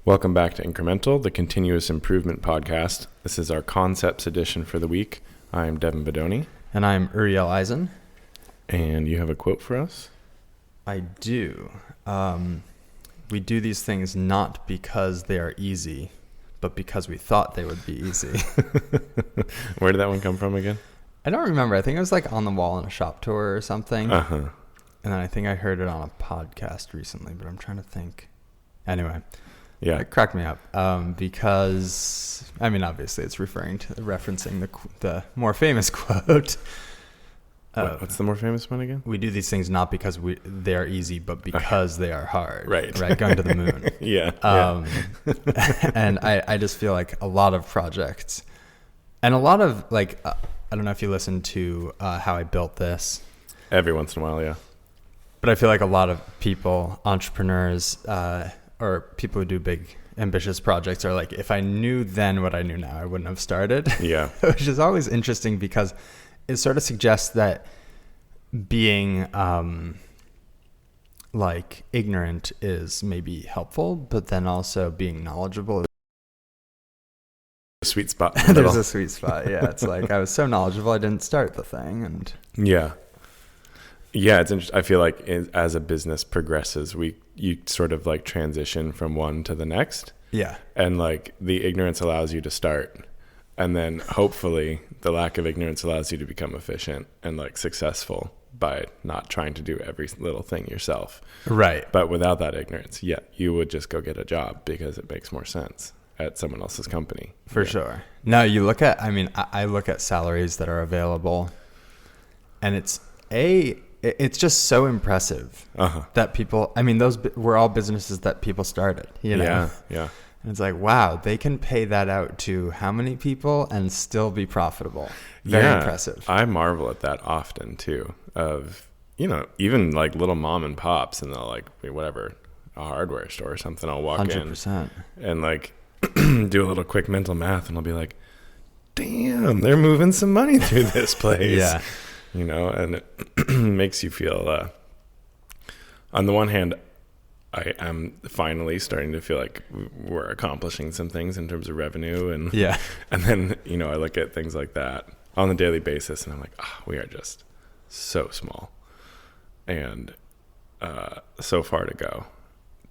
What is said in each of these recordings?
Welcome back to Incremental, the continuous improvement podcast. This is our concepts edition for the week. I'm Devin Bedoni. And I'm Uriel Eisen. And you have a quote for us? I do. We do these things not because they are easy, but because we thought they would be easy. Where did that one come from again? I don't remember. I think it was like on the wall in a shop tour or something. Uh-huh. And then I think I heard it on a podcast recently, but I'm trying to think. Anyway. Yeah. It cracked me up because, I mean, obviously it's referencing the more famous quote. What's the more famous one again? We do these things not because they're easy, but because they are hard. Right. Going to the moon. Yeah. And I just feel like a lot of projects and a lot of I don't know if you listened to How I Built This. Every once in a while, yeah. But I feel like a lot of people, entrepreneurs, or people who do big, ambitious projects are like, if I knew then what I knew now, I wouldn't have started. Yeah. Which is always interesting because it sort of suggests that being ignorant is maybe helpful, but then also being knowledgeable is a sweet spot. There's a sweet spot. Yeah. It's like, I was so knowledgeable, I didn't start the thing. And yeah. Yeah, it's interesting. I feel like as a business progresses, you sort of like transition from one to the next. Yeah. And like the ignorance allows you to start. And then hopefully the lack of ignorance allows you to become efficient and like successful by not trying to do every little thing yourself. Right. But without that ignorance, yeah, you would just go get a job because it makes more sense at someone else's company. For sure. No, you look at, I look at salaries that are available and it's just so impressive that people, those were all businesses that people started, you know? Yeah, yeah. And it's like, wow, they can pay that out to how many people and still be profitable. Very impressive. I marvel at that often too, of, even like little mom and pops and they'll like, whatever, a hardware store or something, I'll walk 100%. in and like do a little quick mental math and I'll be like, damn, they're moving some money through this place. Yeah. And it makes you feel, on the one hand, I am finally starting to feel like we're accomplishing some things in terms of revenue. And then, I look at things like that on a daily basis and I'm like, we are just so small and so far to go.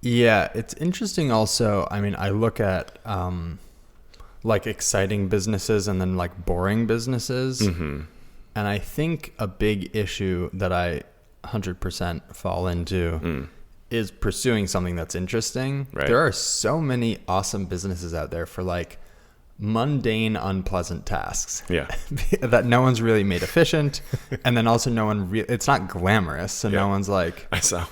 Yeah, it's interesting also. I look at exciting businesses and then like boring businesses. Mm-hmm. And I think a big issue that I 100% fall into is pursuing something that's interesting. Right. There are so many awesome businesses out there for like mundane, unpleasant tasks. Yeah. That no one's really made efficient. And then also it's not glamorous. So no one's like. I saw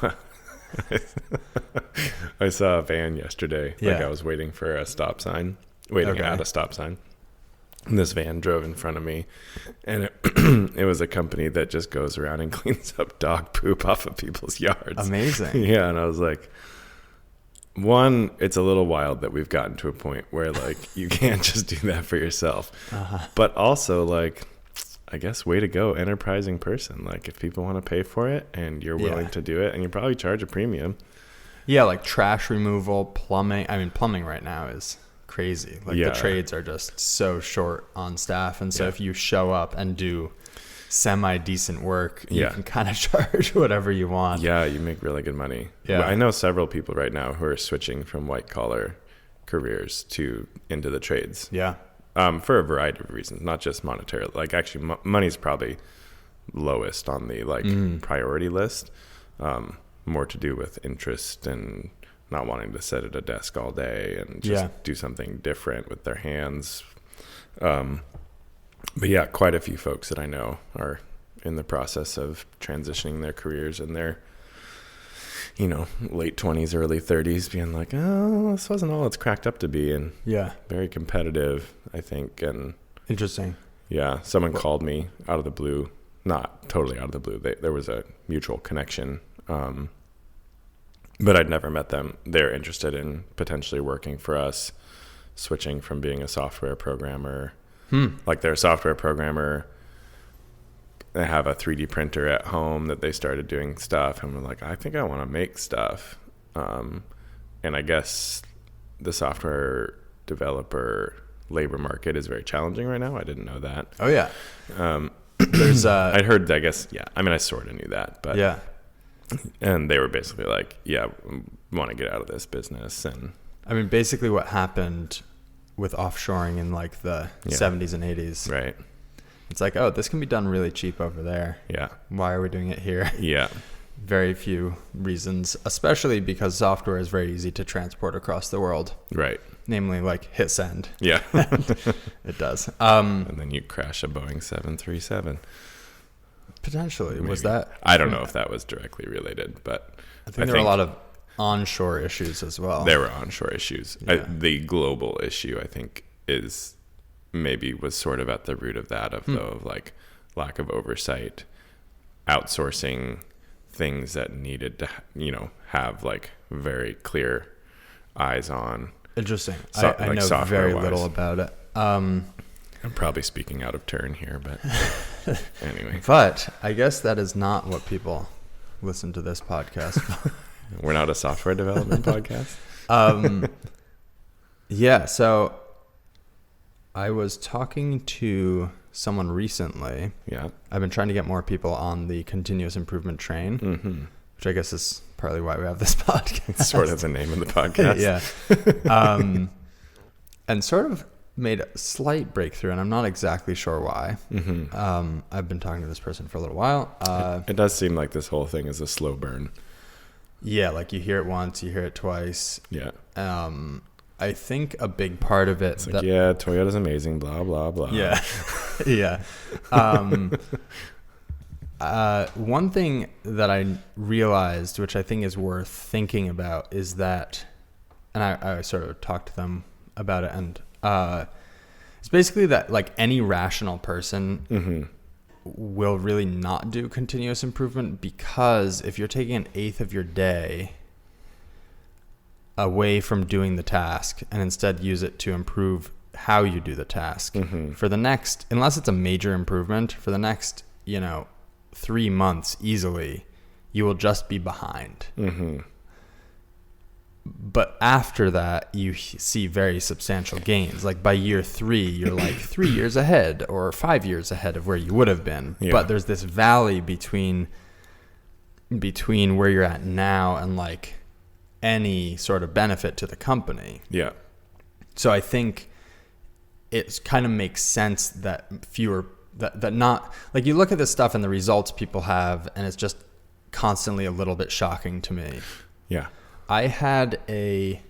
a van yesterday. Yeah. Like I was waiting for a stop sign, at a stop sign. And this van drove in front of me, and it was a company that just goes around and cleans up dog poop off of people's yards. Amazing. Yeah, and I was like, one, it's a little wild that we've gotten to a point where like you can't just do that for yourself. But also like, I guess way to go, enterprising person. Like if people want to pay for it and you're willing to do it, and you probably charge a premium. Yeah, like trash removal, plumbing. Plumbing right now is crazy. The trades are just so short on staff, and so if you show up and do semi-decent work, you can kind of charge whatever you want. Yeah, you make really good money. Yeah, I know several people right now who are switching from white collar careers into the trades. Yeah, for a variety of reasons, not just monetary. Like actually, money's probably lowest on the priority list. More to do with interest and not wanting to sit at a desk all day and just do something different with their hands. But yeah, quite a few folks that I know are in the process of transitioning their careers in their, late 20s, early 30s, being like, oh, this wasn't all it's cracked up to be. And very competitive, I think. And interesting. Yeah. Someone called me out of the blue, not totally out of the blue. There was a mutual connection. But I'd never met them. They're interested in potentially working for us, switching from being a software programmer. Like they're a software programmer. They have a 3D printer at home that they started doing stuff. And we're like, I think I want to make stuff. And I guess the software developer labor market is very challenging right now. I didn't know that. Oh yeah. There's I'd heard, I guess, yeah. I mean, I sort of knew that, but yeah. And they were basically like, yeah, we want to get out of this business. And I mean, basically what happened with offshoring in like the 70s and 80s. Right. It's like, oh, this can be done really cheap over there. Yeah. Why are we doing it here? Yeah. Very few reasons, especially because software is very easy to transport across the world. Right. Namely, like hit send. Yeah. It does. And then you crash a Boeing 737. Potentially. Maybe. Was that? I don't know if that was directly related, but I think there were a lot of onshore issues as well. There were onshore issues. Yeah. The global issue, I think, was sort of at the root of that, of like lack of oversight, outsourcing things that needed to, have like very clear eyes on. Interesting. I know very little about it. I'm probably speaking out of turn here, but anyway. But I guess that is not what people listen to this podcast for. We're not a software development podcast. Yeah. So I was talking to someone recently. Yeah. I've been trying to get more people on the continuous improvement train, which I guess is partly why we have this podcast. It's sort of the name of the podcast. Yeah. And sort of made a slight breakthrough, and I'm not exactly sure why. I've been talking to this person for a little while. It does seem like this whole thing is a slow burn. Yeah, like you hear it once, you hear it twice. Yeah. I think a big part of it... It's like, yeah, Toyota's amazing, blah, blah, blah. Yeah. Yeah. One thing that I realized, which I think is worth thinking about, is that, and I sort of talked to them about it, and it's basically that like any rational person will really not do continuous improvement, because if you're taking an eighth of your day away from doing the task and instead use it to improve how you do the task for the next, unless it's a major improvement, for the next 3 months easily, you will just be behind. But after that, you see very substantial gains. Like by year 3, you're like 3 years ahead or 5 years ahead of where you would have been. Yeah. But there's this valley between where you're at now and like any sort of benefit to the company. Yeah. So I think it kind of makes sense that that not like you look at this stuff and the results people have, and it's just constantly a little bit shocking to me. Yeah. I had a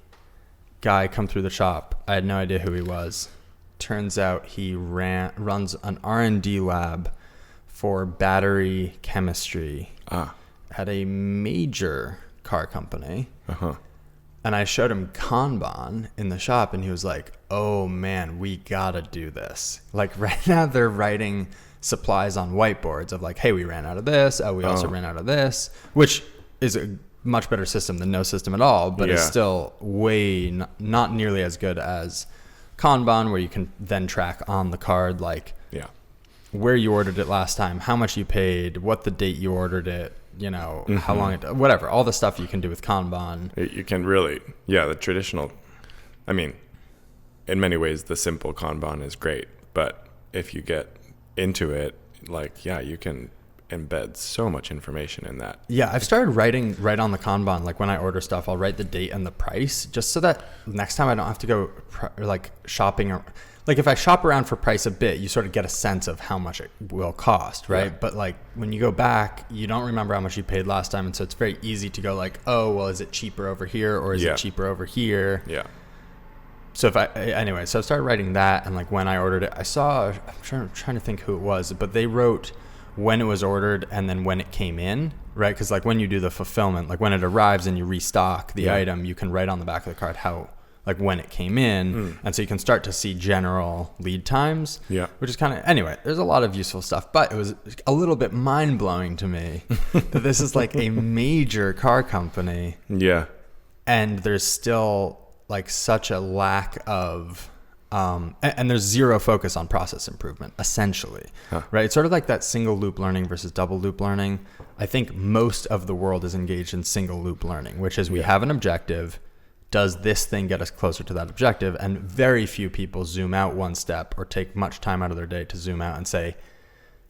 guy come through the shop. I had no idea who he was. Turns out he runs an R&D lab for battery chemistry at a major car company. And I showed him Kanban in the shop, and he was like, oh man, we gotta do this. Like right now they're writing supplies on whiteboards of like, hey, we ran out of this. Oh, we also ran out of this, which is a much better system than no system at all, but it's still way not nearly as good as Kanban, where you can then track on the card like where you ordered it last time, how much you paid, what the date you ordered it, how long it, whatever, all the stuff you can do with Kanban. You can really, the traditional, I mean, in many ways the simple Kanban is great, but if you get into it, like, you can embed so much information in that. Yeah, I've started writing right on the Kanban. Like when I order stuff, I'll write the date and the price, just so that next time I don't have to go like shopping. Or like if I shop around for price a bit, you sort of get a sense of how much it will cost, right? Yeah. But like when you go back, you don't remember how much you paid last time, and so it's very easy to go like, oh, well, is it cheaper over here or is it cheaper over here? Yeah. So so I started writing that, and like when I ordered it, I'm trying to think who it was, but they wrote when it was ordered and then when it came in, right? Because like when you do the fulfillment, like when it arrives and you restock the item, you can write on the back of the card how, like when it came in. And so you can start to see general lead times, which is kind of, anyway, there's a lot of useful stuff, but it was a little bit mind blowing to me that this is like a major car company. Yeah. And there's still like such a lack of, and there's zero focus on process improvement, essentially, right? It's sort of like that single loop learning versus double loop learning. I think most of the world is engaged in single loop learning, which is we have an objective, does this thing get us closer to that objective? And very few people zoom out one step or take much time out of their day to zoom out and say,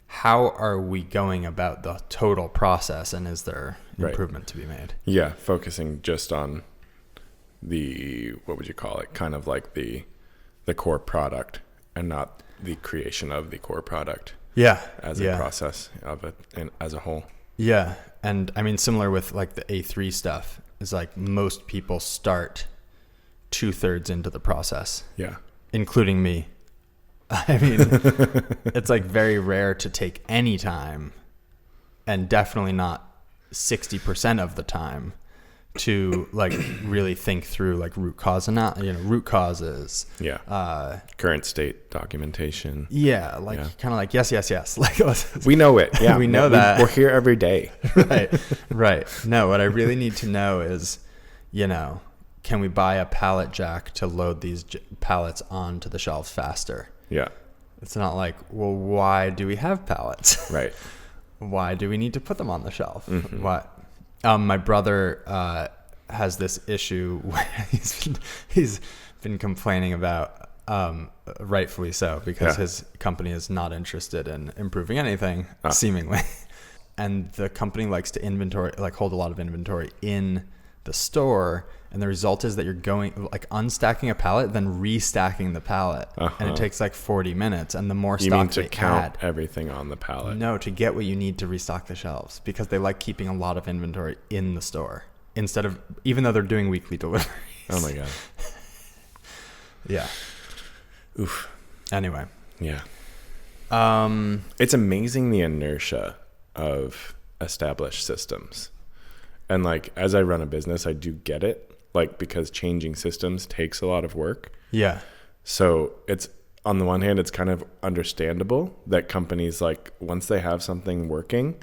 how are we going about the total process, and is there improvement to be made? Yeah, focusing just on the, what would you call it, kind of like the core product and not the creation of the core product. Yeah. As a process of it and as a whole. Yeah. And I mean, similar with like the A3 stuff is like most people start 2/3 into the process. Yeah. Including me. I mean, it's like very rare to take any time, and definitely not 60% of the time, to like really think through like root causes. Yeah. Current state documentation. Yeah. Like kind of like, yes. Like we know it. Yeah. We know that. We're here every day. Right. No, what I really need to know is, can we buy a pallet jack to load these pallets onto the shelves faster? Yeah. It's not like, well, why do we have pallets? Right. Why do we need to put them on the shelf? Mm-hmm. What? My brother has this issue where he's been complaining about, rightfully so, because his company is not interested in improving anything, seemingly. And the company likes to hold a lot of inventory in the store. And the result is that you're going like unstacking a pallet, then restacking the pallet, and it takes like 40 minutes. And the more you stock mean to they count add, everything on the pallet? No, to get what you need to restock the shelves, because they like keeping a lot of inventory in the store instead of, even though they're doing weekly deliveries. Oh my god. Yeah. Oof. Anyway. Yeah. It's amazing the inertia of established systems, and like as I run a business, I do get it. Like, because changing systems takes a lot of work. Yeah. So it's, on the one hand, it's kind of understandable that companies, like, once they have something working,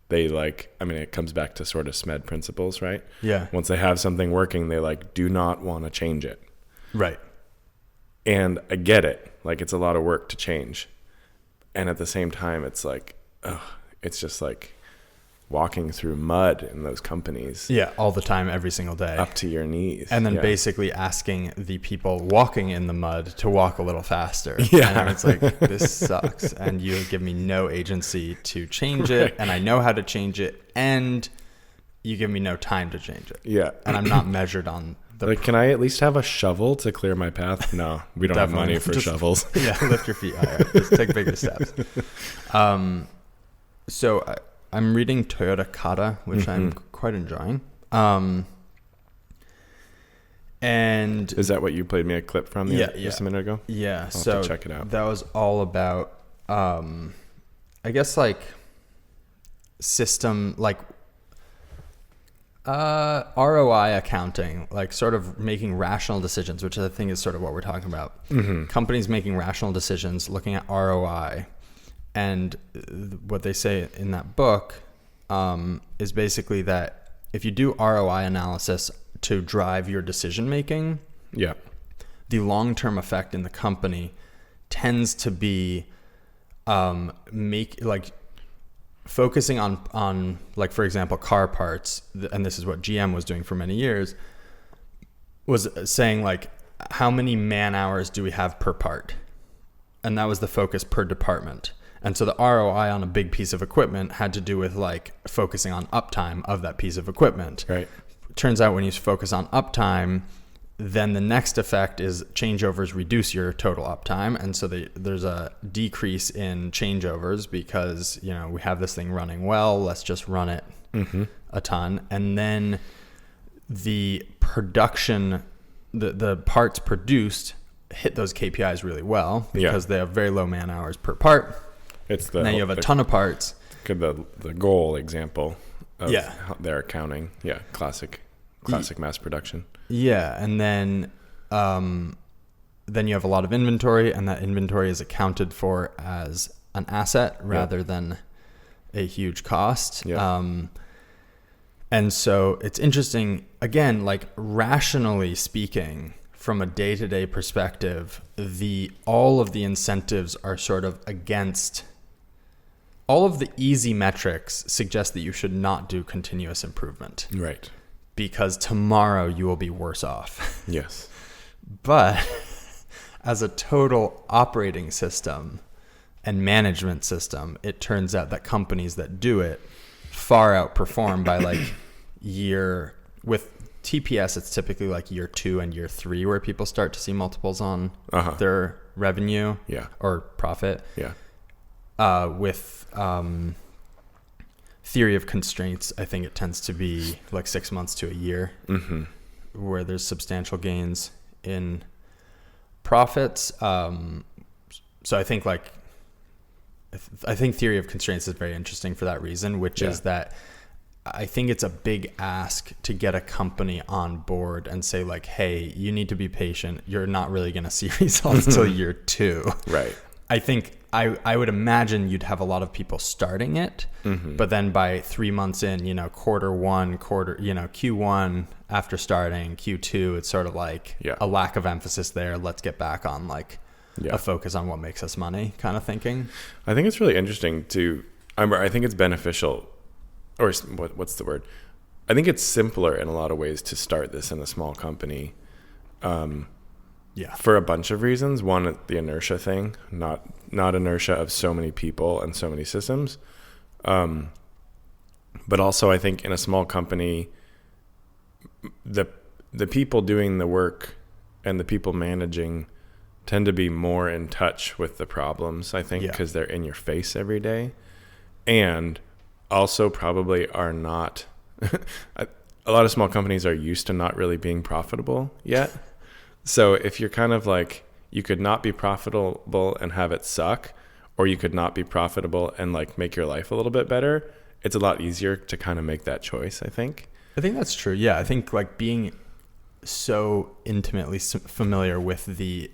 they like, I mean, it comes back to sort of SMED principles, right? Yeah. Once they have something working, they like do not want to change it. Right. And I get it. Like, it's a lot of work to change. And at the same time, it's like, it's just like walking through mud in those companies. Yeah, all the time, every single day. Up to your knees. And then basically asking the people walking in the mud to walk a little faster. Yeah. And it's like, this sucks. And you give me no agency to change it. And I know how to change it. And you give me no time to change it. Yeah. And I'm not measured on the... Like, can I at least have a shovel to clear my path? No, we don't have money for shovels. Yeah, lift your feet higher. Just take bigger steps. So I'm reading Toyota Kata, which I'm quite enjoying. And is that what you played me a clip from just a minute ago? Yeah. I'll so have to check it out. That was all about, I guess, like system, like ROI accounting, like sort of making rational decisions, which I think is sort of what we're talking about. Companies making rational decisions, looking at ROI. And what they say in that book is basically that if you do ROI analysis to drive your decision making, the long-term effect in the company tends to be focusing on like, for example, car parts. And this is what GM was doing for many years, was saying like, how many man hours do we have per part? And that was the focus per department. And so the ROI on a big piece of equipment had to do with like focusing on uptime of that piece of equipment. Right. Turns out when you focus on uptime, then the next effect is changeovers reduce your total uptime. And so there's a decrease in changeovers because, we have this thing running well, let's just run it a ton. And then the production, the parts produced hit those KPIs really well because they have very low man hours per part. Now you have a ton of parts. The goal example of their accounting. Yeah, classic mass production. Yeah, and then you have a lot of inventory, and that inventory is accounted for as an asset rather than a huge cost. And so it's interesting, again, like rationally speaking, from a day-to-day perspective, all of the incentives are sort of against. All of the easy metrics suggest that you should not do continuous improvement. Right. because tomorrow you will be worse off. Yes. But as a total operating system and management system, it turns out that companies that do it far outperform by like with TPS, it's typically like year 2 and year 3 where people start to see multiples on their revenue or profit. Yeah. With theory of constraints, I think it tends to be like 6 months to a year where there's substantial gains in profits. So I think theory of constraints is very interesting for that reason, which is that I think it's a big ask to get a company on board and say like, hey, you need to be patient. You're not really going to see results until year 2. Right. I think I would imagine you'd have a lot of people starting it, but then by 3 months in, Q1 after starting, Q2, it's sort of like a lack of emphasis there. Let's get back on like a focus on what makes us money kind of thinking. I think it's really interesting I think it's beneficial, or what's the word? I think it's simpler in a lot of ways to start this in a small company. For a bunch of reasons. One, the inertia thing, not inertia of so many people and so many systems. But also I think in a small company, the people doing the work and the people managing tend to be more in touch with the problems, I think, because they're in your face every day. And also probably are not, a lot of small companies are used to not really being profitable yet. So if you're kind of like, you could not be profitable and have it suck, or you could not be profitable and like make your life a little bit better, it's a lot easier to kind of make that choice, I think. I think that's true. Yeah. I think like being so intimately familiar with the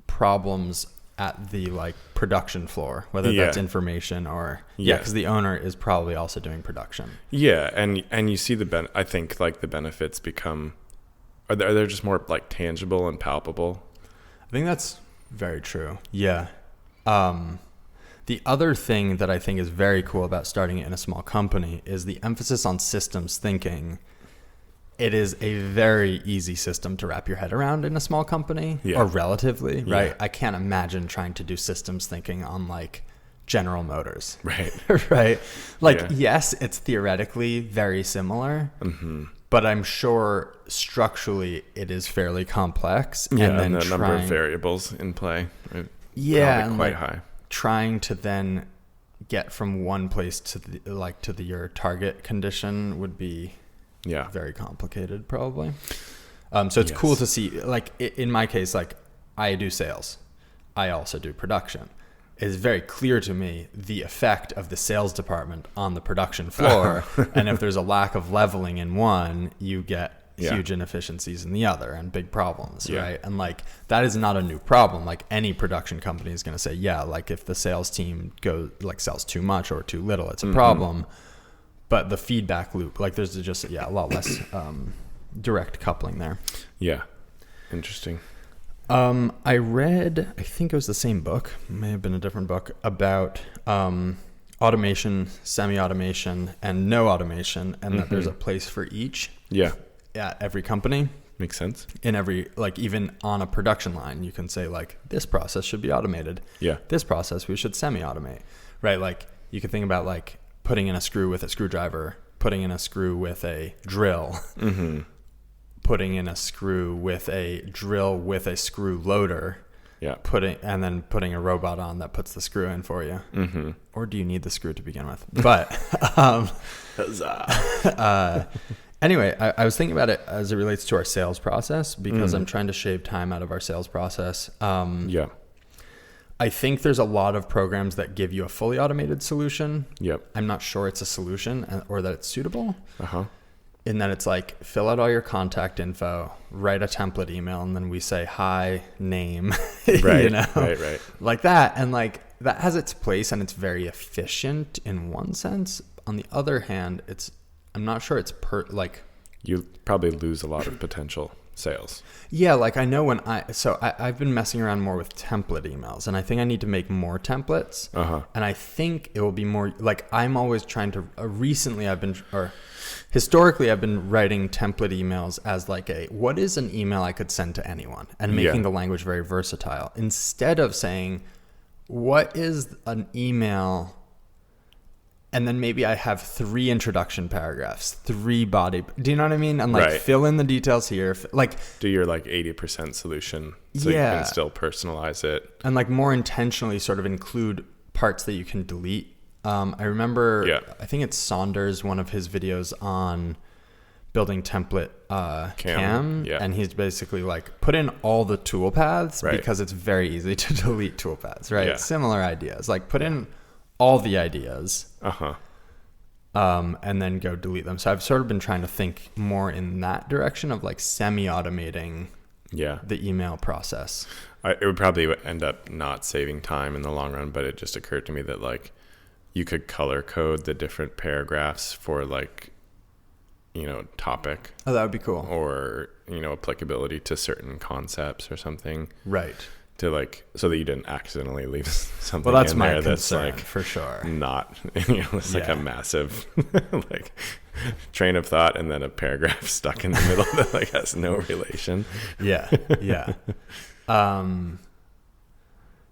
problems at the like production floor, whether that's information or because the owner is probably also doing production. Yeah. And you see I think like the benefits become, are they just more like tangible and palpable? I think that's very true. Yeah. The other thing that I think is very cool about starting it in a small company is the emphasis on systems thinking. It is a very easy system to wrap your head around in a small company, or relatively, right? I can't imagine trying to do systems thinking on like General Motors. Right. Right. Like, yes, it's theoretically very similar. But I'm sure structurally it is fairly complex. Yeah, and then the number of variables in play are and quite like high. Trying to then get from one place to your target condition would be very complicated probably. So it's cool to see, like in my case, like I do sales. I also do production. It's very clear to me the effect of the sales department on the production floor. And if there's a lack of leveling in one, you get huge inefficiencies in the other and big problems, right? And like that is not a new problem. Like any production company is going to say, like if the sales team sells too much or too little, it's a problem. But the feedback loop, like there's just a lot less direct coupling there. Yeah, interesting. I read, I think it was the same book, may have been a different book, about automation, semi-automation, and no automation, and that there's a place for each. At every company. Makes sense. In every, like even on a production line, you can say like, this process should be automated. This process we should semi-automate, right? Like you could think about like putting in a screw with a screwdriver, putting in a screw with a drill, putting in a screw with a drill with a screw loader, putting a robot on that puts the screw in for you. Or do you need the screw to begin with? But anyway, I was thinking about it as it relates to our sales process because I'm trying to shave time out of our sales process. I think there's a lot of programs that give you a fully automated solution. I'm not sure it's a solution or that it's suitable. In that it's like, fill out all your contact info, write a template email, and then we say, hi, name, right, like that. And like, that has its place and it's very efficient in one sense. On the other hand, I'm not sure it's you probably lose a lot of potential sales. Yeah, like I know I've been messing around more with template emails, and I think I need to make more templates. And I think it will be more like I'm always trying to. Historically, I've been writing template emails as like what is an email I could send to anyone, and making the language very versatile instead of saying what is an email. And then maybe I have 3 introduction paragraphs, 3 body. Do you know what I mean? And like fill in the details here. Like do your like 80% solution so you can still personalize it. And like more intentionally sort of include parts that you can delete. I remember, I think it's Saunders, one of his videos on building template Cam. And he's basically like put in all the tool paths because it's very easy to delete tool paths, right? Yeah. Similar ideas. Like put in all the ideas and then go delete them. So I've sort of been trying to think more in that direction of like semi-automating the email process. It would probably end up not saving time in the long run, but it just occurred to me that like you could color code the different paragraphs for like, topic. Oh, that would be cool. Or, applicability to certain concepts or something. Right. To like, so that you didn't accidentally leave something that's in my there that's concern, like for sure. Not, it's like a massive like train of thought and then a paragraph stuck in the middle that like has no relation. Yeah.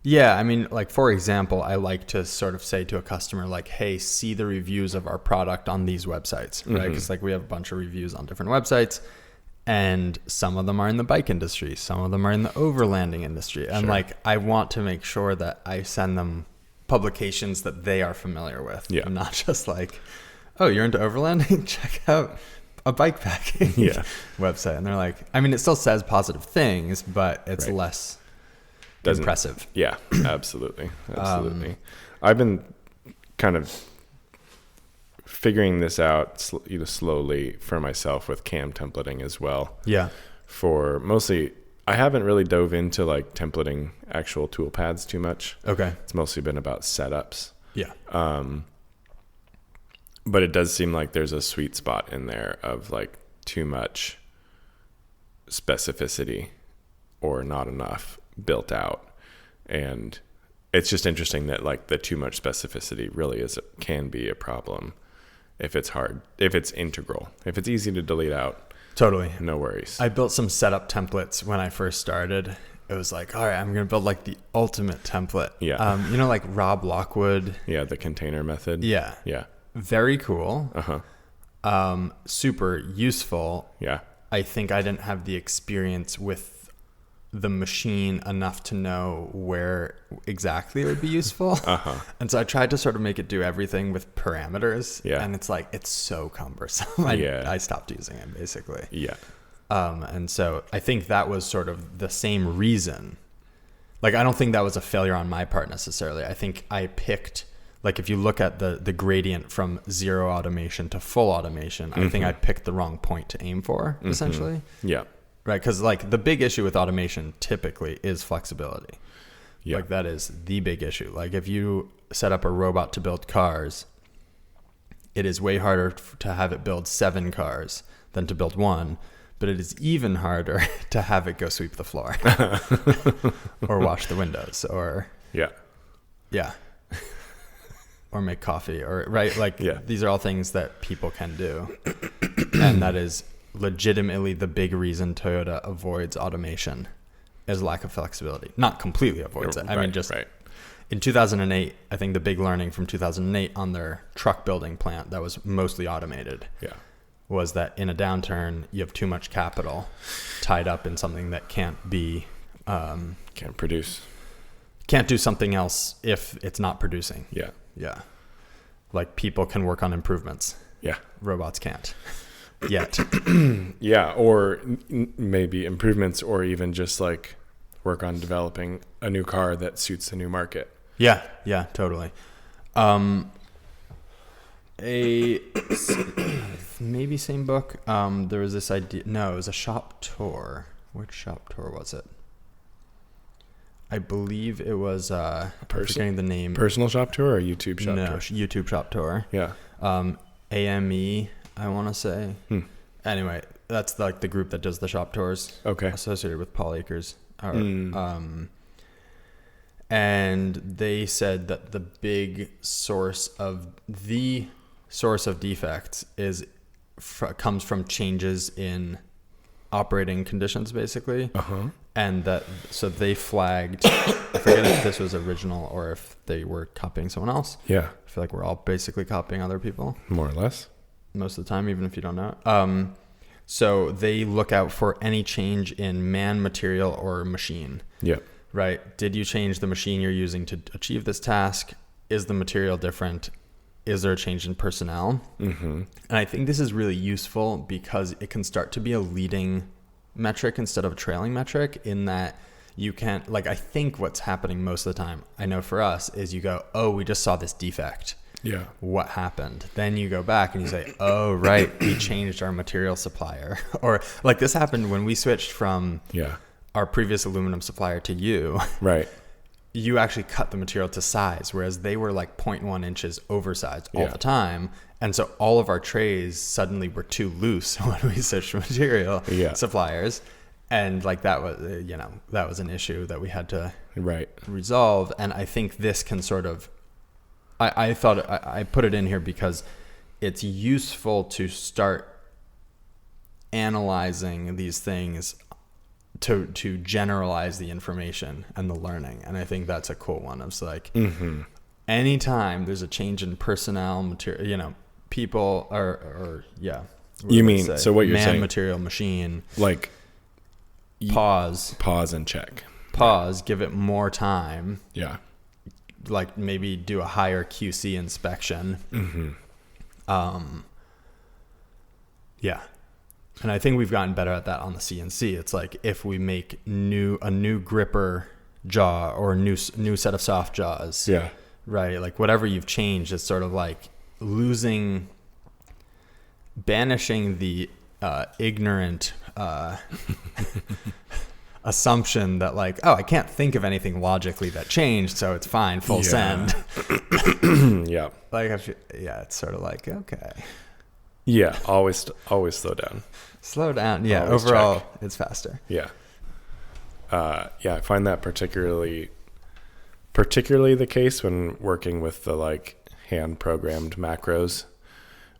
I mean, like for example, I like to sort of say to a customer like, hey, see the reviews of our product on these websites, right? Because like we have a bunch of reviews on different websites. And some of them are in the bike industry. Some of them are in the overlanding industry. And like, I want to make sure that I send them publications that they are familiar with. Yeah. And not just like, oh, you're into overlanding? Check out a bike packing website. And they're like, I mean, it still says positive things, but it's less impressive. Yeah, absolutely. Absolutely. I've been kind of figuring this out slowly for myself with Cam templating as well. Yeah. For mostly, I haven't really dove into like templating actual tool paths too much. Okay. It's mostly been about setups. Yeah. But it does seem like there's a sweet spot in there of like too much specificity or not enough built out. And it's just interesting that like the too much specificity really can be a problem. If it's hard, if it's integral, if it's easy to delete out. Totally. No worries. I built some setup templates when I first started. It was like, all right, I'm going to build like the ultimate template. Yeah. Like Rob Lockwood. Yeah. The container method. Yeah. Yeah. Very cool. Super useful. Yeah. I think I didn't have the experience with the machine enough to know where exactly it would be useful. And so I tried to sort of make it do everything with parameters. Yeah. And it's like, it's so cumbersome. I stopped using it basically. Yeah. And so I think that was sort of the same reason. Like, I don't think that was a failure on my part necessarily. I think I picked, like if you look at the gradient from zero automation to full automation, I think I picked the wrong point to aim for essentially. Yeah. Right, because like the big issue with automation typically is flexibility. Yeah. Like that is the big issue. Like if you set up a robot to build cars, it is way harder to have it build 7 cars than to build 1, but it is even harder to have it go sweep the floor or wash the windows or or make coffee or like these are all things that people can do, and that is legitimately the big reason Toyota avoids automation is lack of flexibility. Not completely avoids it. I mean, just in 2008, I think the big learning from 2008 on their truck building plant that was mostly automated was that in a downturn, you have too much capital tied up in something that can't produce. Can't do something else if it's not producing. Yeah. Yeah. Like people can work on improvements. Yeah. Robots can't. Yet. Yeah, or maybe improvements, or even just like work on developing a new car that suits the new market. Yeah, totally. Maybe same book. There was this idea. No, it was a shop tour. Which shop tour was it? I believe it was. I'm forgetting the name. Personal shop tour or YouTube shop tour? No, YouTube shop tour. Yeah. AME. I want to say. Anyway, that's like the group that does the shop tours. Okay. Associated with Paul Akers. And they said that the big source of defects comes from changes in operating conditions, basically. And so they flagged, I forget if this was original or if they were copying someone else. Yeah. I feel like we're all basically copying other people. More or less. Most of the time, even if you don't know it. So they look out for any change in man, material, or machine. Yeah. Right? Did you change the machine you're using to achieve this task? Is the material different? Is there a change in personnel? And I think this is really useful because it can start to be a leading metric instead of a trailing metric, in that you can't, like, I think what's happening most of the time, I know for us, is you go, oh, we just saw this defect. Yeah. What happened? Then you go back and you say, oh, right, we changed our material supplier. Or like this happened when we switched from our previous aluminum supplier to you. Right. You actually cut the material to size, whereas they were like 0.1 inches oversized all the time. And so all of our trays suddenly were too loose when we switched material suppliers. And like that was, that was an issue that we had to resolve. And I think this can sort of, I thought I put it in here because it's useful to start analyzing these things to generalize the information and the learning. And I think that's a cool one. It's like anytime there's a change in personnel, material, people or you mean, so what you're saying, material, machine, like pause and check, give it more time. Yeah. Like maybe do a higher QC inspection. And I think we've gotten better at that on the CNC. It's like if we make a new gripper jaw or a new set of soft jaws. Yeah. Right. Like whatever you've changed, it's sort of like banishing the ignorant assumption that like, oh, I can't think of anything logically that changed, so it's fine, full send. Yeah. Like, it's sort of like, okay. Yeah, always slow down. Slow down. Yeah, always overall, check. It's faster. Yeah. I find that particularly the case when working with the like hand-programmed macros.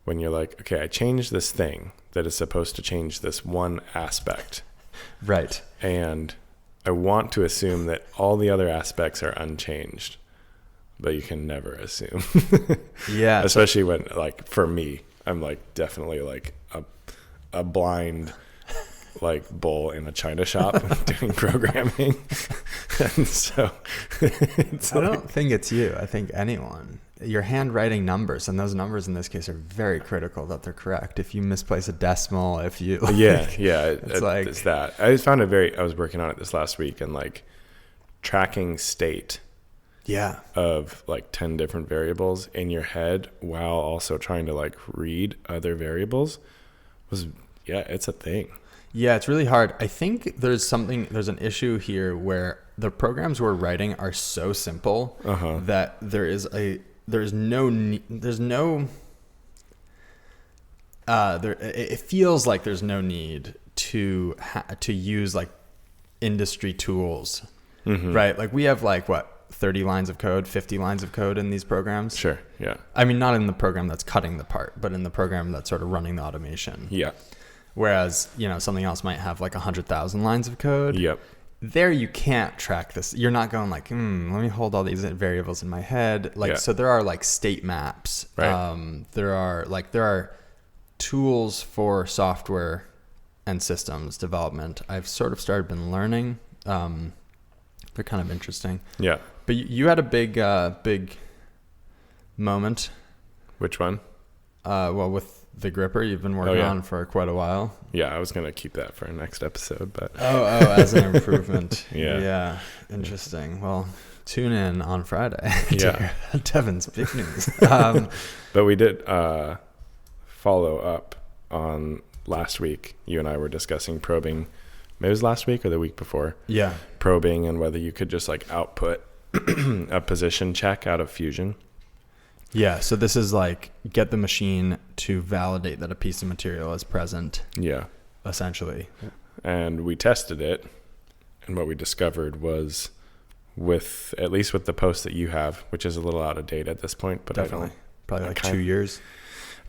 When you're like, okay, I changed this thing that is supposed to change this one aspect. Right. And I want to assume that all the other aspects are unchanged, but you can never assume. Yeah. Especially when, like, for me, I'm like definitely like a blind like bull in a china shop doing programming. And so I don't think it's you. I think anyone. You're handwriting numbers, and those numbers in this case are very critical that they're correct. If you misplace a decimal, if you like, it's that. I just found it I was working on it this last week, and like tracking state of like 10 different variables in your head while also trying to like read other variables it's a thing. Yeah, it's really hard. I think there's an issue here where the programs we're writing are so simple that it feels like there's no need to use like industry tools, right? Like we have like 30 lines of code, 50 lines of code in these programs. Sure. Yeah. I mean, not in the program that's cutting the part, but in the program that's sort of running the automation. Yeah. Whereas, something else might have like 100,000 lines of code. Yep. There you can't track this. You're not going like, let me hold all these variables in my head. Like, so there are like state maps. Right. There are tools for software and systems development. I've sort of been learning. They're kind of interesting. Yeah. But you had a big moment. Which one? Well, with the gripper you've been working on for quite a while. Yeah, I was going to keep that for our next episode, but as an improvement. Yeah. Interesting. Well, tune in on Friday to Devin's big news. But we did follow up on last week. You and I were discussing probing. Maybe it was last week or the week before. Yeah. Probing and whether you could just like output a position check out of Fusion. Yeah, so this is like get the machine to validate that a piece of material is present. Yeah. essentially. And we tested it, and what we discovered was at least with the post that you have, which is a little out of date at this point, but Definitely. Probably like 2 years.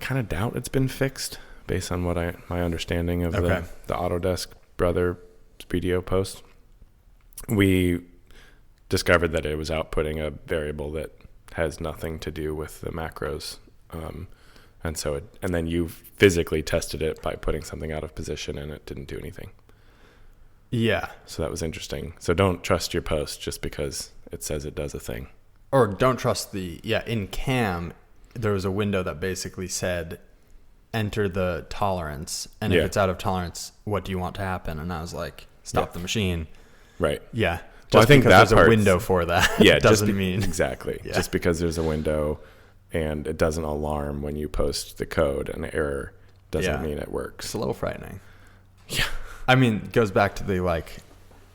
I kind of doubt it's been fixed based on what my understanding of the Autodesk Brother Speedio post. We discovered that it was outputting a variable that has nothing to do with the macros. And then you physically tested it by putting something out of position, and it didn't do anything. Yeah. So that was interesting. So don't trust your post just because it says it does a thing. Or don't trust in CAM, there was a window that basically said, enter the tolerance. And if it's out of tolerance, what do you want to happen? And I was like, stop the machine. Right. Yeah. Well, I think there's a window for that. Yeah. doesn't mean. Exactly. Yeah. Just because there's a window and it doesn't alarm when you post the code, an error doesn't mean it works. It's a little frightening. Yeah. I mean, it goes back to the like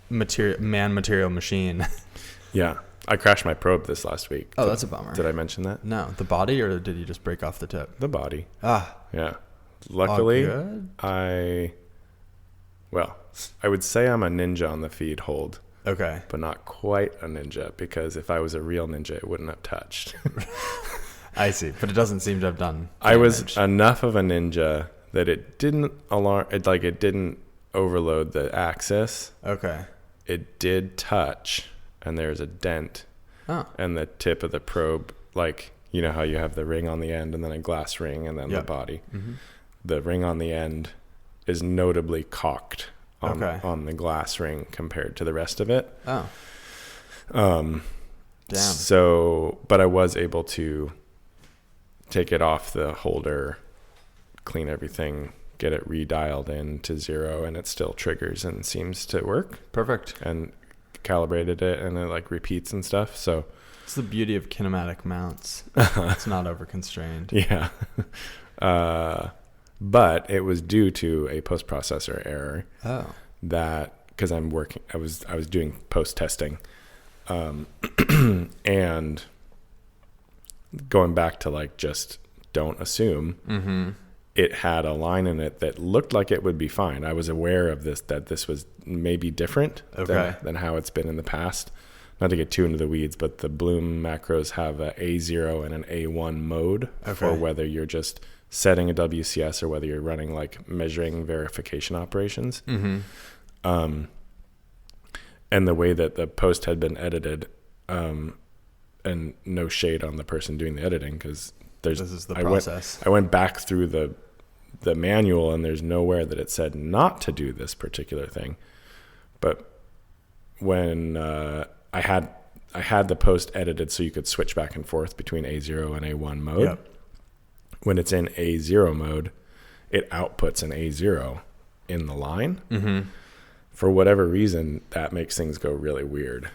material machine. Yeah. I crashed my probe this last week. Oh, that's a bummer. Did I mention that? No. The body, or did you just break off the tip? The body. Ah. Yeah. Luckily, good? I would say I'm a ninja on the feed hold. Okay. But not quite a ninja, because if I was a real ninja, it wouldn't have touched. I see. But it doesn't seem to have done damage. I was enough of a ninja that it didn't it didn't overload the axis. Okay. It did touch, and there's a dent. Oh. And the tip of the probe, like, you know how you have the ring on the end and then a glass ring and then the body. Mm-hmm. The ring on the end is notably cocked on the glass ring compared to the rest of it. Oh. Damn. So, but I was able to take it off the holder, clean everything, get it redialed in to 0, and it still triggers and seems to work. Perfect. And calibrated it, and it like repeats and stuff. So it's the beauty of kinematic mounts. It's not over constrained. Yeah. But it was due to a post processor error. Oh. That because I was doing post testing, and going back to like just don't assume. Mm-hmm. It had a line in it that looked like it would be fine. I was aware of that this was maybe different than how it's been in the past. Not to get too into the weeds, but the Bloom macros have a A0 and an A1 mode for whether you're just setting a WCS or whether you're running like measuring verification operations. Mm-hmm. And the way that the post had been edited, and no shade on the person doing the editing, because this is the process. I went back through the manual, and there's nowhere that it said not to do this particular thing. But when I had the post edited so you could switch back and forth between A0 and A1 mode. Yep. When it's in A0 mode, it outputs an A0 in the line. Mm-hmm. For whatever reason, that makes things go really weird.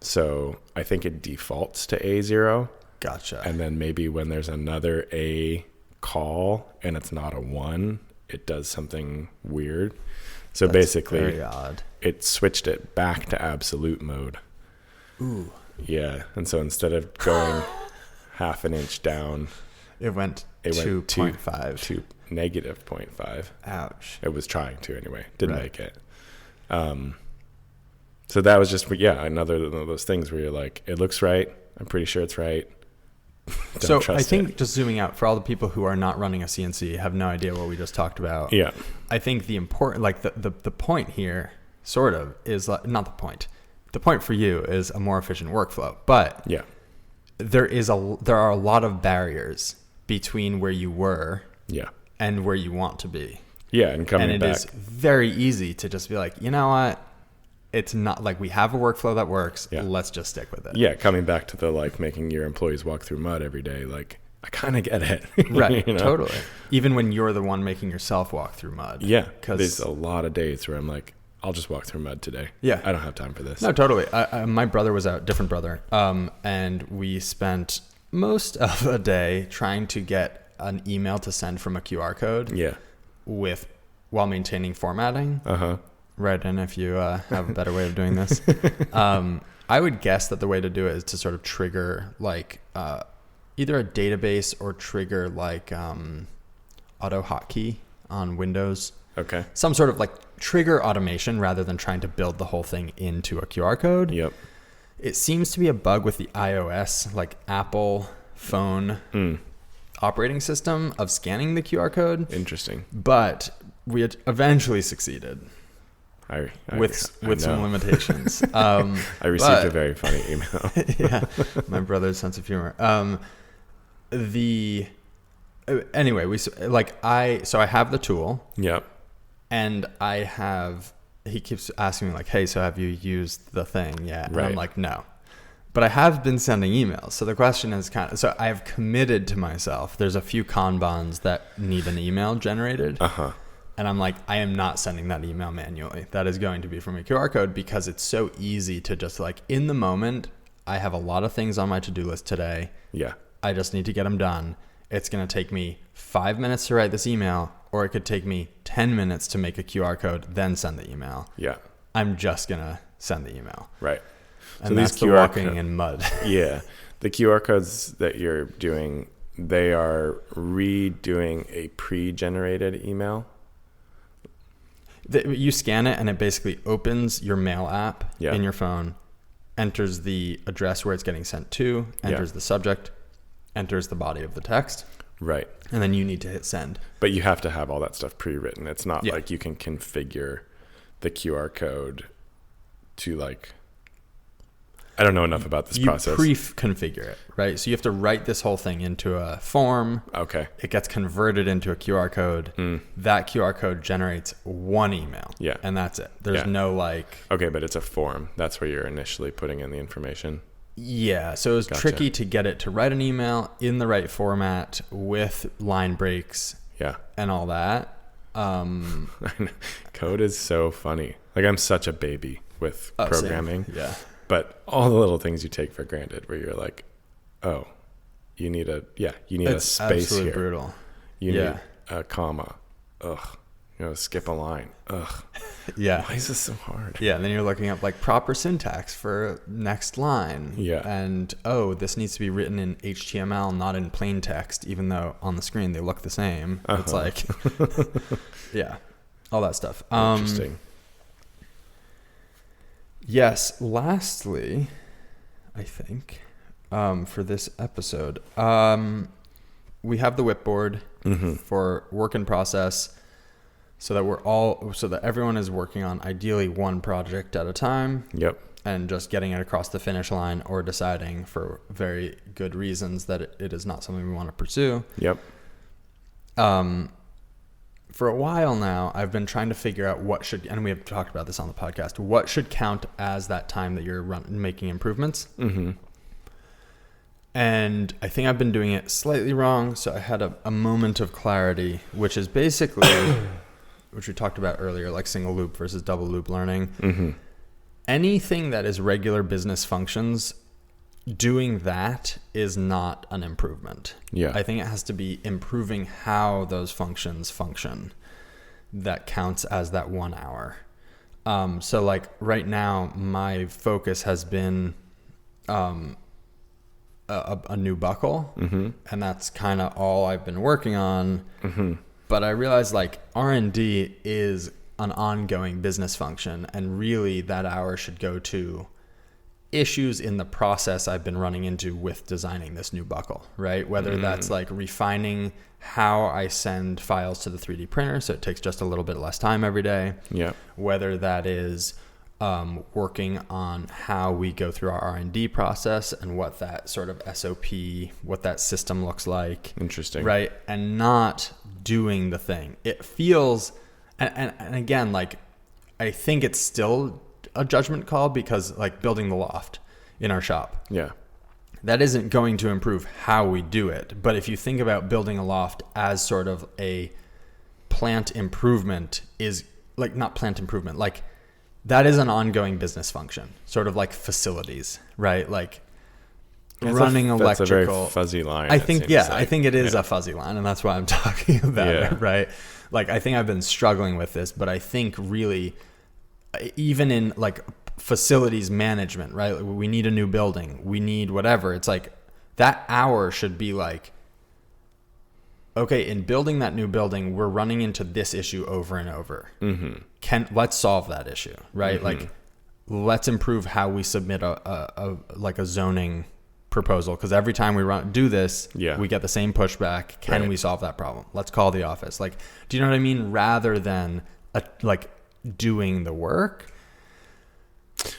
So I think it defaults to A0. Gotcha. And then maybe when there's another A call and it's not a 1, it does something weird. So that's basically very odd. It switched it back to absolute mode. Ooh. Yeah. And so instead of going half an inch down, it went 2.5 to negative 0.5. Ouch. It was trying to anyway. Didn't make it. So that was just, another one of those things where you're like, it looks right. I'm pretty sure it's right. So I think just zooming out, for all the people who are not running a CNC, have no idea what we just talked about. Yeah. I think the important, like the point here sort of is like, not the point. The point for you is a more efficient workflow, but yeah, there are a lot of barriers between where you were and where you want to be. Yeah. And it is very easy to just be like, you know what? It's not like we have a workflow that works. Yeah. Let's just stick with it. Yeah. Coming back to the, like, making your employees walk through mud every day. Like, I kind of get it. Right. You know? Totally. Even when you're the one making yourself walk through mud. Yeah. There's a lot of days where I'm like, I'll just walk through mud today. Yeah. I don't have time for this. No, totally. My brother was out, different brother. And we spent most of a day trying to get an email to send from a QR code. Yeah. While maintaining formatting. Uh-huh. Right. And if you have a better way of doing this, I would guess that the way to do it is to sort of trigger like either a database or trigger like auto hotkey on Windows. Okay. Some sort of like trigger automation rather than trying to build the whole thing into a QR code. Yep. It seems to be a bug with the iOS, like Apple phone operating system of scanning the QR code. Interesting. But we had eventually succeeded. With some limitations. I received a very funny email. Yeah, my brother's sense of humor. Anyway, I have the tool. Yep. And he keeps asking me like, hey, so have you used the thing yet? And right. I'm like, no. But I have been sending emails. So the question is so I have committed to myself. There's a few Kanbans that need an email generated. Uh-huh. And I'm like, I am not sending that email manually. That is going to be from a QR code because it's so easy to just like in the moment, I have a lot of things on my to-do list today. Yeah. I just need to get them done. It's going to take me 5 minutes to write this email, or it could take me 10 minutes to make a QR code, then send the email. Yeah. I'm just going to send the email. Right. And so that's the walking in mud. Yeah. The QR codes that you're doing, they are redoing a pre-generated email. You scan it and it basically opens your mail app in your phone, enters the address where it's getting sent to, enters the subject, enters the body of the text. Right. And then you need to hit send. But you have to have all that stuff pre-written. It's not like you can configure the QR code to like, I don't know enough about this process. You pre-configure it, right? So you have to write this whole thing into a form. Okay. It gets converted into a QR code. That QR code generates one email. Yeah. And that's it. There's no like... Okay, but it's a form. That's where you're initially putting in the information. Yeah. So it was tricky to get it to write an email in the right format with line breaks. Yeah. And all that. Code is so funny. Like I'm such a baby with programming. Same. Yeah. But all the little things you take for granted where you're like, oh, you need a space absolutely here. Brutal. You need a comma. Ugh. Skip a line. Ugh. Yeah. Why is this so hard? Yeah. And then you're looking up like proper syntax for next line. Yeah. And, this needs to be written in HTML, not in plain text, even though on the screen they look the same. Uh-huh. It's like, yeah, all that stuff. Interesting. Yes. Lastly, I think, for this episode, we have the whipboard for work in process so that everyone is working on ideally one project at a time. Yep. And just getting it across the finish line or deciding for very good reasons that it is not something we want to pursue. Yep. For a while now, I've been trying to figure out and we have talked about this on the podcast, what should count as that time that you're making improvements. Mm-hmm. And I think I've been doing it slightly wrong. So I had a moment of clarity, which is basically, which we talked about earlier, like single loop versus double loop learning. Mm-hmm. Anything that is regular business functions, doing that is not an improvement. Yeah. I think it has to be improving how those functions function that counts as that 1 hour. So like right now, my focus has been a new buckle, and that's kind of all I've been working on. Mm-hmm. But I realized like R&D is an ongoing business function, and really that hour should go to issues in the process I've been running into with designing this new buckle, right? Whether that's like refining how I send files to the 3D printer so it takes just a little bit less time every day. Yeah. Whether that is working on how we go through our R&D process and what that sort of SOP, what that system looks like. Interesting. Right? And not doing the thing. It feels, and again, like, I think it's still a judgment call because like building the loft in our shop. Yeah. That isn't going to improve how we do it. But if you think about building a loft as sort of a plant improvement is like, not plant improvement, like that is an ongoing business function, sort of like facilities, right? Like running electrical. That's a very fuzzy line. I think it is a fuzzy line, and that's why I'm talking about it, right? Like, I think I've been struggling with this, but I think really, even in like facilities management, right? We need a new building. We need whatever. It's like that hour should be like, okay, in building that new building, we're running into this issue over and over. Mm-hmm. Let's solve that issue, right? Mm-hmm. Like, let's improve how we submit a zoning proposal, because every time we do this, we get the same pushback. Can we solve that problem? Let's call the office. Like, do you know what I mean? Rather than doing the work.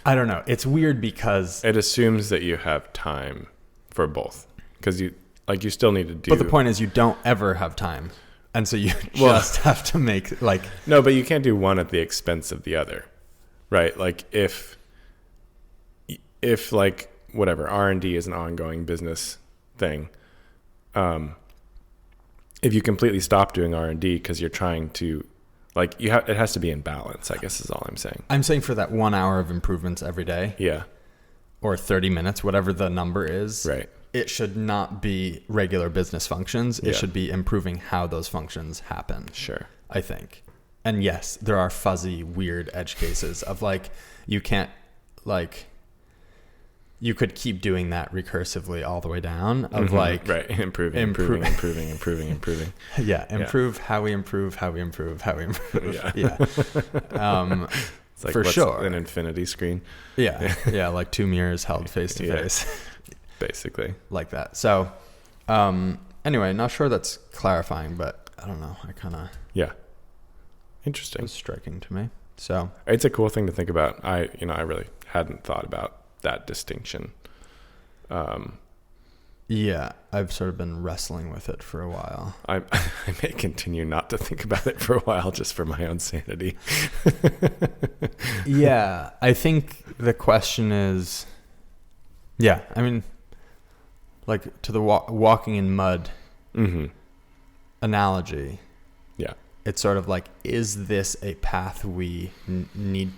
I don't know. It's weird because it assumes that you have time for both, because you still need to do. But the point is, you don't ever have time, and so you just have to make no, but you can't do one at the expense of the other, right? Like if like whatever, R&D is an ongoing business thing. If you completely stop doing R&D because you're trying to, it has to be in balance, I guess is all I'm saying. I'm saying for that 1 hour of improvements every day. Yeah. Or 30 minutes, whatever the number is. Right. It should not be regular business functions. It should be improving how those functions happen. Sure. I think. And yes, there are fuzzy, weird edge cases of you can't, you could keep doing that recursively all the way down of right, improving. Yeah, improve how we improve. Yeah. It's like, for sure, an infinity screen. Yeah, like two mirrors held face to face, basically, like that. So, anyway, not sure that's clarifying, but I don't know. I kind of interesting. It was striking to me. So it's a cool thing to think about. I really hadn't thought about that distinction. I've sort of been wrestling with it for a while. I may continue not to think about it for a while, just for my own sanity. Yeah, I think the question is, I mean, to the walking in mud analogy. Yeah, it's sort of is this a path we need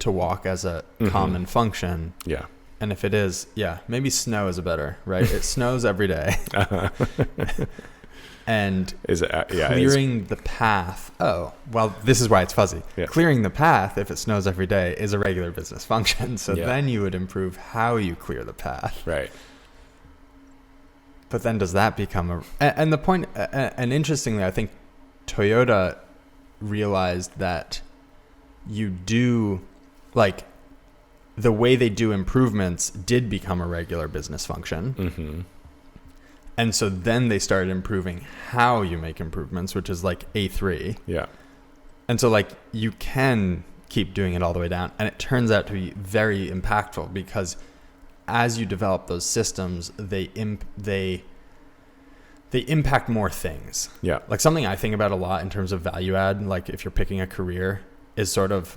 to walk as a common function? Yeah. And if it is, maybe snow is better, right? It snows every day. And clearing the path. Oh, well, this is why it's fuzzy. Yeah. Clearing the path, if it snows every day, is a regular business function. So then you would improve how you clear the path. Right. But then does that become and the point, and interestingly, I think Toyota realized that you do, the way they do improvements did become a regular business function. Mm-hmm. And so then they started improving how you make improvements, which is A3. Yeah. And so you can keep doing it all the way down. And it turns out to be very impactful because as you develop those systems, they impact more things. Yeah. Something I think about a lot in terms of value add, if you're picking a career, is sort of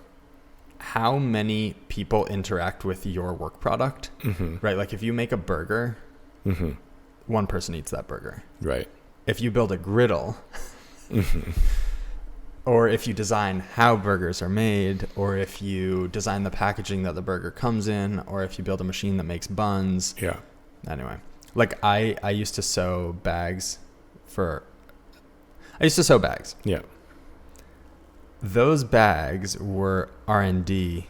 how many people interact with your work product, right? If you make a burger, one person eats that burger. Right. If you build a griddle, or if you design how burgers are made, or if you design the packaging that the burger comes in, or if you build a machine that makes buns. Yeah. Anyway, I used to sew bags. Yeah. Those bags were R&D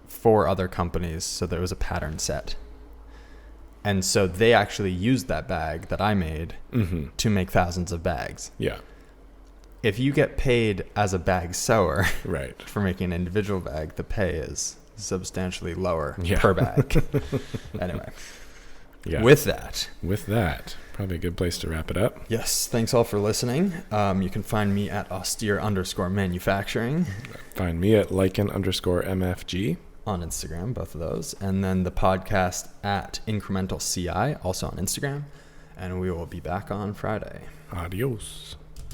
for other companies, so there was a pattern set. And so they actually used that bag that I made to make thousands of bags. Yeah. If you get paid as a bag sewer for making an individual bag, the pay is substantially lower per bag. Anyway. Yeah. With that, probably a good place to wrap it up. Yes. Thanks all for listening. You can find me at austere_manufacturing. Find me at lichen_MFG. On Instagram, both of those. And then the podcast at Incremental CI, also on Instagram. And we will be back on Friday. Adios.